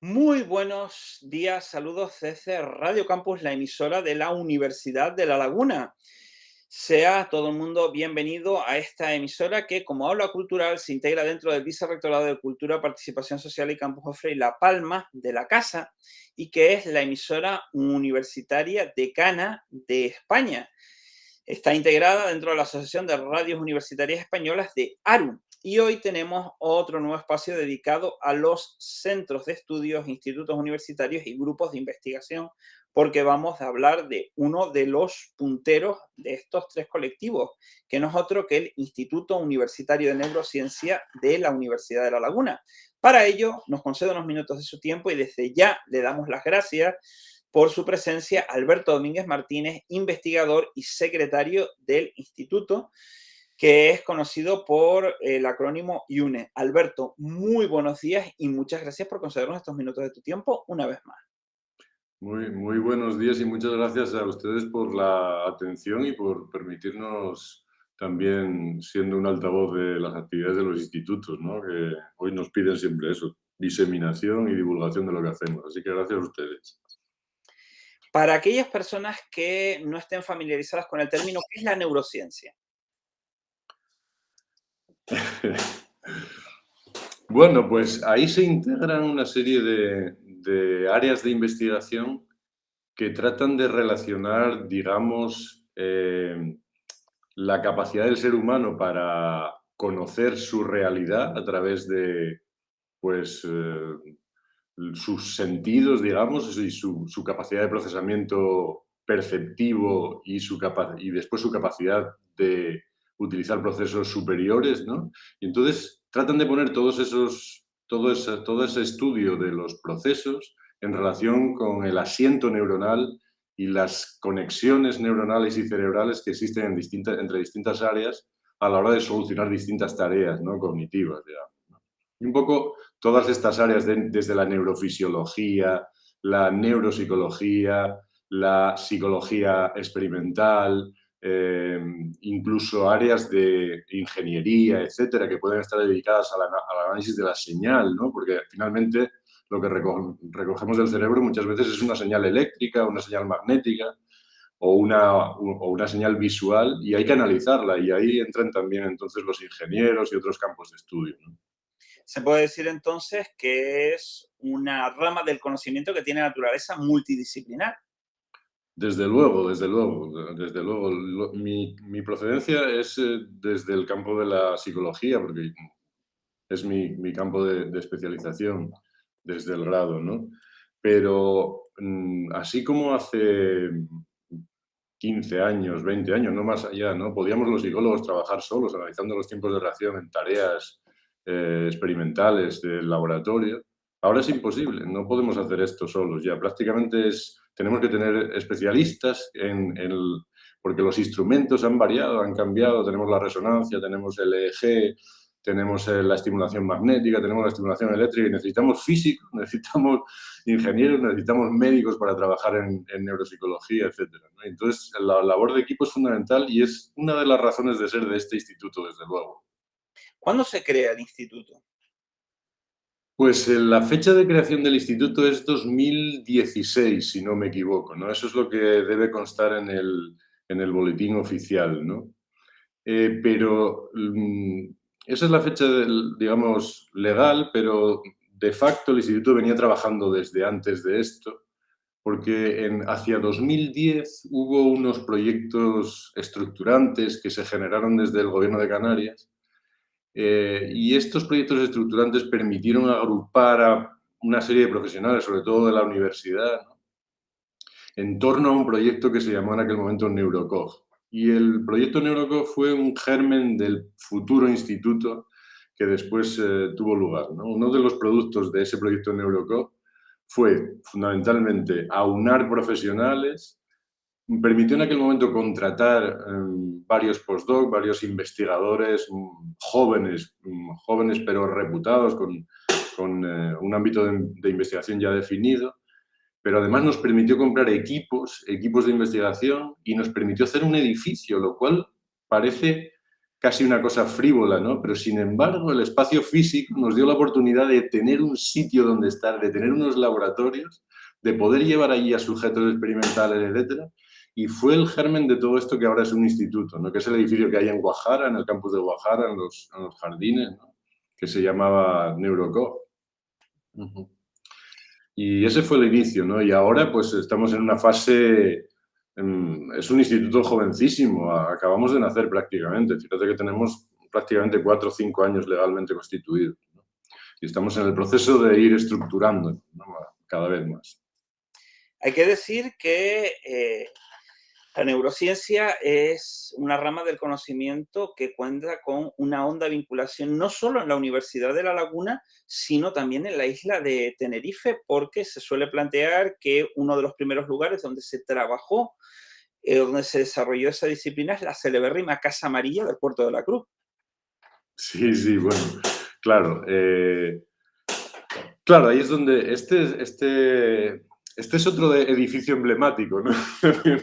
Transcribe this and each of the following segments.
Muy buenos días, saludos desde Radio Campus, la emisora de la Universidad de La Laguna. Sea todo el mundo bienvenido a esta emisora que, como aula cultural, se integra dentro del Vicerrectorado de Cultura, Participación Social y Campus Ofrey La Palma de la Casa y que es la emisora universitaria decana de España. Está integrada dentro de la Asociación de Radios Universitarias Españolas de ARU. Y hoy tenemos otro nuevo espacio dedicado a los centros de estudios, institutos universitarios y grupos de investigación, porque vamos a hablar de uno de los punteros de estos tres colectivos, que no es otro que el Instituto Universitario de Neurociencia de la Universidad de La Laguna. Para ello, nos concede unos minutos de su tiempo y desde ya le damos las gracias por su presencia Alberto Domínguez Martínez, investigador y secretario del instituto, que es conocido por el acrónimo IUNE. Alberto, muy buenos días y muchas gracias por concedernos estos minutos de tu tiempo una vez más. Muy buenos días y muchas gracias a ustedes por la atención y por permitirnos también, siendo un altavoz de las actividades de los institutos, ¿no? Que hoy nos piden siempre eso, diseminación y divulgación de lo que hacemos. Así que gracias a ustedes. Para aquellas personas que no estén familiarizadas con el término, ¿qué es la neurociencia? Bueno, pues ahí se integran una serie de áreas de investigación que tratan de relacionar, digamos, la capacidad del ser humano para conocer su realidad a través de, pues, sus sentidos, digamos, y su capacidad de procesamiento perceptivo y después su capacidad de utilizar procesos superiores, ¿no? Y entonces tratan de poner todo ese estudio de los procesos en relación con el asiento neuronal y las conexiones neuronales y cerebrales que existen entre distintas áreas a la hora de solucionar distintas tareas, ¿no?, cognitivas, digamos, ¿no? Y un poco todas estas áreas, desde la neurofisiología, la neuropsicología, la psicología experimental, incluso áreas de ingeniería, etcétera, que pueden estar dedicadas al análisis de la señal, ¿no? Porque finalmente lo que recogemos del cerebro muchas veces es una señal eléctrica, una señal magnética o una señal visual, y hay que analizarla, y ahí entran también entonces los ingenieros y otros campos de estudio, ¿no? Se puede decir entonces que es una rama del conocimiento que tiene naturaleza multidisciplinar. Desde luego, desde luego, desde luego. Mi procedencia es desde el campo de la psicología, porque es mi campo de especialización desde el grado, ¿no? Pero así como hace 15 años, 20 años, no más allá, ¿no? Podíamos los psicólogos trabajar solos, analizando los tiempos de reacción en tareas experimentales del laboratorio. Ahora es imposible, no podemos hacer esto solos ya. Prácticamente tenemos que tener especialistas porque los instrumentos han variado, han cambiado. Tenemos la resonancia, tenemos el EEG, tenemos la estimulación magnética, tenemos la estimulación eléctrica y necesitamos físicos, necesitamos ingenieros, necesitamos médicos para trabajar en neuropsicología, etcétera, ¿no? Entonces, la labor de equipo es fundamental y es una de las razones de ser de este instituto, desde luego. ¿Cuándo se crea el instituto? Pues la fecha de creación del instituto es 2016, si no me equivoco, ¿no? Eso es lo que debe constar en el boletín oficial, ¿no? Pero esa es la fecha, digamos, legal, pero de facto el instituto venía trabajando desde antes de esto, porque hacia 2010 hubo unos proyectos estructurantes que se generaron desde el Gobierno de Canarias, y estos proyectos estructurantes permitieron agrupar a una serie de profesionales, sobre todo de la universidad, ¿no?, en torno a un proyecto que se llamó en aquel momento NeuroCog. Y el proyecto NeuroCog fue un germen del futuro instituto que después tuvo lugar, ¿no? Uno de los productos de ese proyecto NeuroCog fue fundamentalmente aunar profesionales. Permitió en aquel momento contratar varios postdoc, varios investigadores jóvenes pero reputados, con un ámbito de investigación ya definido, pero además nos permitió comprar equipos de investigación y nos permitió hacer un edificio, lo cual parece casi una cosa frívola, ¿no? Pero sin embargo el espacio físico nos dio la oportunidad de tener un sitio donde estar, de tener unos laboratorios, de poder llevar allí a sujetos experimentales, etcétera. Y fue el germen de todo esto que ahora es un instituto, ¿no? Que es el edificio que hay en Guajara, en el campus de Guajara, en los jardines, ¿no? Que se llamaba Neuroco. Uh-huh. Y ese fue el inicio, ¿no? Y ahora pues estamos en una fase, es un instituto jovencísimo, acabamos de nacer prácticamente. Fíjate que tenemos prácticamente 4 o 5 años legalmente constituidos, ¿no? Y estamos en el proceso de ir estructurando, ¿no? Cada vez más. Hay que decir que la neurociencia es una rama del conocimiento que cuenta con una honda vinculación no solo en la Universidad de La Laguna, sino también en la isla de Tenerife, porque se suele plantear que uno de los primeros lugares donde se trabajó, donde se desarrolló esa disciplina es la celebérrima Casa Amarilla del Puerto de la Cruz. Sí, sí, bueno, claro. Claro, ahí es donde este es otro edificio emblemático, ¿no?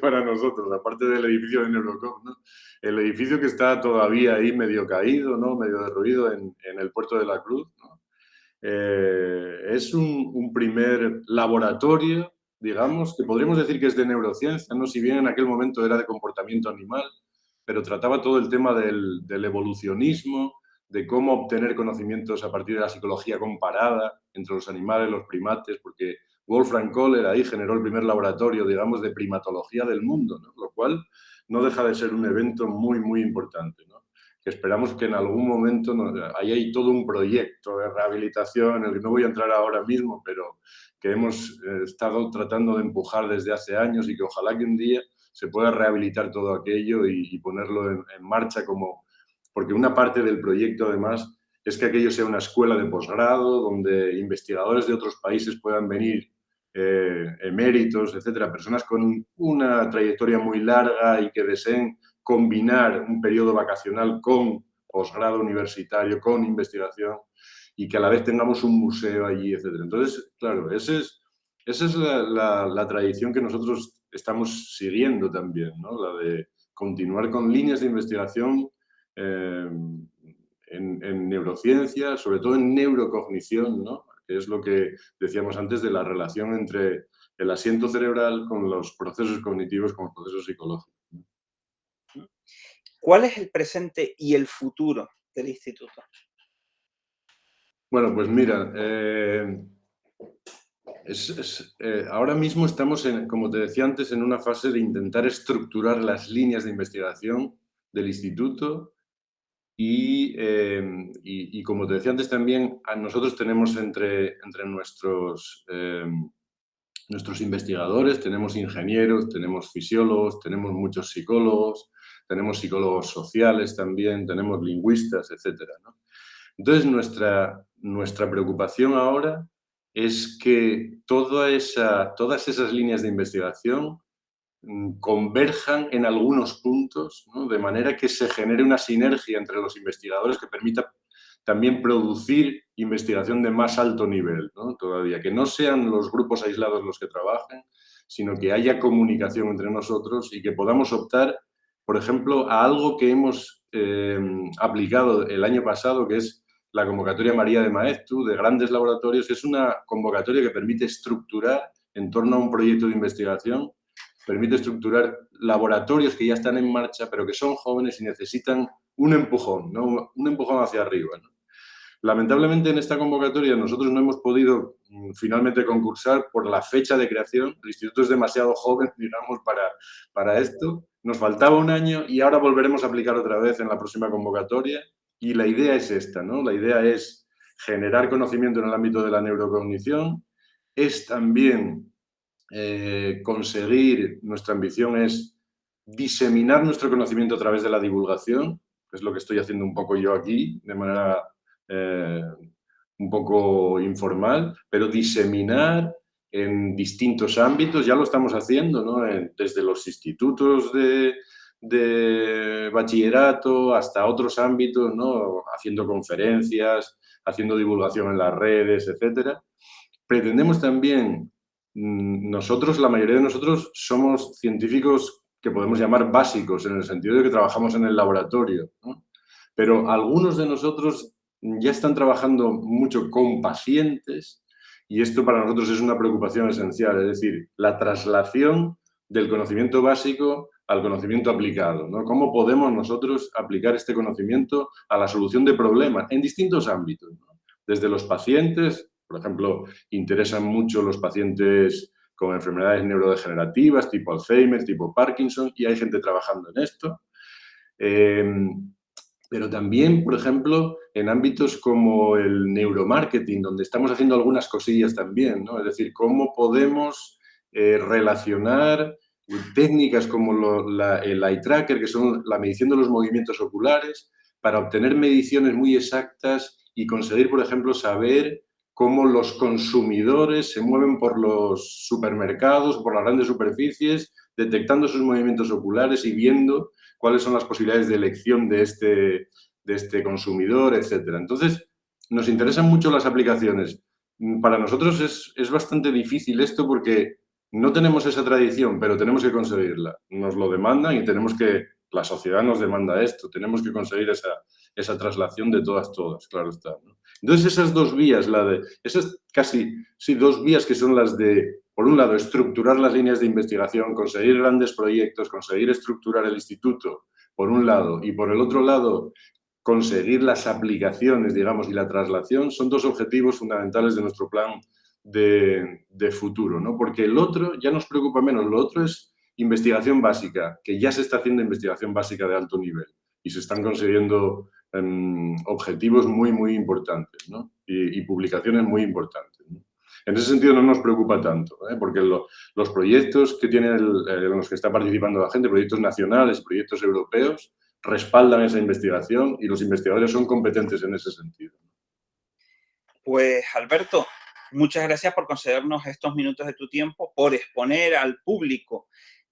Para nosotros, aparte del edificio de Neurocom, ¿no? El edificio que está todavía ahí medio caído, ¿no? Medio derruido en el Puerto de la Cruz, ¿no? Es un primer laboratorio, digamos, que podríamos decir que es de neurociencia, ¿no? Si bien en aquel momento era de comportamiento animal, pero trataba todo el tema del evolucionismo, de cómo obtener conocimientos a partir de la psicología comparada entre los animales, los primates, porque Wolfram Kohler ahí generó el primer laboratorio, digamos, de primatología del mundo, ¿no? Lo cual no deja de ser un evento muy, muy importante, ¿no? Que esperamos que en algún momento ahí hay todo un proyecto de rehabilitación en el que no voy a entrar ahora mismo, pero que hemos estado tratando de empujar desde hace años y que ojalá que un día se pueda rehabilitar todo aquello y ponerlo en marcha como... Porque una parte del proyecto, además, es que aquello sea una escuela de posgrado donde investigadores de otros países puedan venir, eméritos, etcétera, personas con una trayectoria muy larga y que deseen combinar un periodo vacacional con posgrado universitario, con investigación y que a la vez tengamos un museo allí, etcétera. Entonces, claro, esa es la tradición que nosotros estamos siguiendo también, ¿no? La de continuar con líneas de investigación en neurociencia, sobre todo en neurocognición, ¿no? Que es lo que decíamos antes de la relación entre el asiento cerebral con los procesos cognitivos, con los procesos psicológicos. ¿Cuál es el presente y el futuro del instituto? Bueno, pues mira, ahora mismo estamos, como te decía antes, en una fase de intentar estructurar las líneas de investigación del instituto y como te decía antes también, nosotros tenemos entre nuestros investigadores, tenemos ingenieros, tenemos fisiólogos, tenemos muchos psicólogos, tenemos psicólogos sociales también, tenemos lingüistas, etcétera, ¿no? Entonces, nuestra preocupación ahora es que todas esas líneas de investigación converjan en algunos puntos, ¿no? De manera que se genere una sinergia entre los investigadores que permita también producir investigación de más alto nivel, ¿no? Todavía, que no sean los grupos aislados los que trabajen, sino que haya comunicación entre nosotros y que podamos optar, por ejemplo, a algo que hemos aplicado el año pasado, que es la convocatoria María de Maeztu, de grandes laboratorios. Es una convocatoria que permite estructurar en torno a un proyecto de investigación, permite estructurar laboratorios que ya están en marcha, pero que son jóvenes y necesitan un empujón, ¿no? Un empujón hacia arriba, ¿no? Lamentablemente en esta convocatoria nosotros no hemos podido finalmente concursar por la fecha de creación. El instituto es demasiado joven, digamos, para esto. Nos faltaba un año y ahora volveremos a aplicar otra vez en la próxima convocatoria. Y la idea es esta, ¿no? La idea es generar conocimiento en el ámbito de la neurocognición. Es también conseguir, nuestra ambición es diseminar nuestro conocimiento a través de la divulgación, que es lo que estoy haciendo un poco yo aquí, de manera un poco informal, pero diseminar en distintos ámbitos, ya lo estamos haciendo, ¿no? Desde los institutos de bachillerato hasta otros ámbitos, ¿no? Haciendo conferencias, haciendo divulgación en las redes, etcétera. Pretendemos también, la mayoría de nosotros somos científicos que podemos llamar básicos, en el sentido de que trabajamos en el laboratorio, ¿no? pero algunos de nosotros ya están trabajando mucho con pacientes y esto para nosotros es una preocupación esencial, es decir, la traslación del conocimiento básico al conocimiento aplicado, ¿no? ¿Cómo podemos nosotros aplicar este conocimiento a la solución de problemas en distintos ámbitos, ¿no? Desde los pacientes, por ejemplo, interesan mucho los pacientes con enfermedades neurodegenerativas, tipo Alzheimer, tipo Parkinson, y hay gente trabajando en esto. Pero también, por ejemplo, en ámbitos como el neuromarketing, donde estamos haciendo algunas cosillas también, ¿no? Es decir, cómo podemos relacionar técnicas como el eye tracker, que son la medición de los movimientos oculares, para obtener mediciones muy exactas y conseguir, por ejemplo, saber cómo los consumidores se mueven por los supermercados o por las grandes superficies, detectando sus movimientos oculares y viendo cuáles son las posibilidades de elección de este consumidor, etcétera. Entonces, nos interesan mucho las aplicaciones. Para nosotros es bastante difícil esto porque no tenemos esa tradición, pero tenemos que conseguirla. Nos lo demandan y la sociedad nos demanda esto, tenemos que conseguir esa traslación de todas, claro está, ¿no? Entonces, esas dos vías, esas casi, sí, dos vías que son las de, por un lado, estructurar las líneas de investigación, conseguir grandes proyectos, conseguir estructurar el instituto, por un lado, y por el otro lado, conseguir las aplicaciones, digamos, y la traslación, son dos objetivos fundamentales de nuestro plan de futuro, ¿no? Porque el otro ya nos preocupa menos, lo otro es investigación básica, que ya se está haciendo investigación básica de alto nivel y se están consiguiendo objetivos muy, muy importantes, ¿no? Y publicaciones muy importantes, ¿no? En ese sentido no nos preocupa tanto, ¿eh? Porque los proyectos que tienen en los que está participando la gente, proyectos nacionales, proyectos europeos, respaldan esa investigación y los investigadores son competentes en ese sentido. Pues Alberto, muchas gracias por concedernos estos minutos de tu tiempo, por exponer al público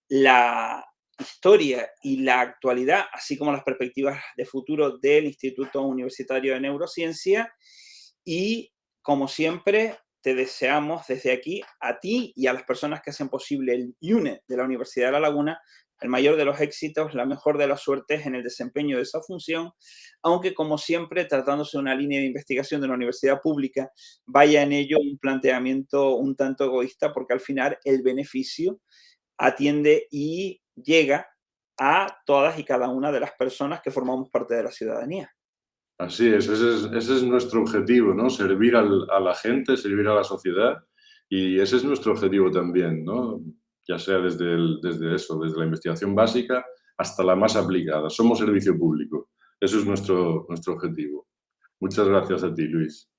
la historia y la actualidad, así como las perspectivas de futuro del Instituto Universitario de Neurociencia. Y, como siempre, te deseamos desde aquí, a ti y a las personas que hacen posible el IUNE de la Universidad de La Laguna, el mayor de los éxitos, la mejor de las suertes en el desempeño de esa función, aunque, como siempre, tratándose de una línea de investigación de una universidad pública, vaya en ello un planteamiento un tanto egoísta, porque al final el beneficio atiende y llega a todas y cada una de las personas que formamos parte de la ciudadanía. Así es, ese es nuestro objetivo, ¿no? Servir a la gente, servir a la sociedad y ese es nuestro objetivo también, ¿no? Ya sea desde eso, desde la investigación básica hasta la más aplicada. Somos servicio público. Eso es nuestro objetivo. Muchas gracias a ti, Luis.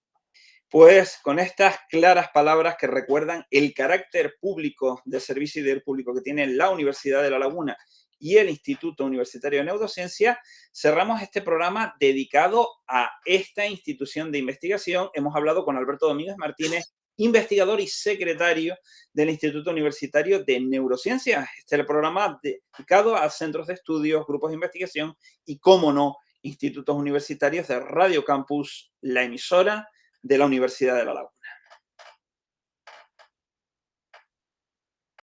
Pues con estas claras palabras que recuerdan el carácter público de servicio y deber público que tiene la Universidad de La Laguna y el Instituto Universitario de Neurociencia, cerramos este programa dedicado a esta institución de investigación. Hemos hablado con Alberto Domínguez Martínez, investigador y secretario del Instituto Universitario de Neurociencia. Este es el programa dedicado a centros de estudios, grupos de investigación y, cómo no, institutos universitarios de Radio Campus, la emisora de la Universidad de La Laguna.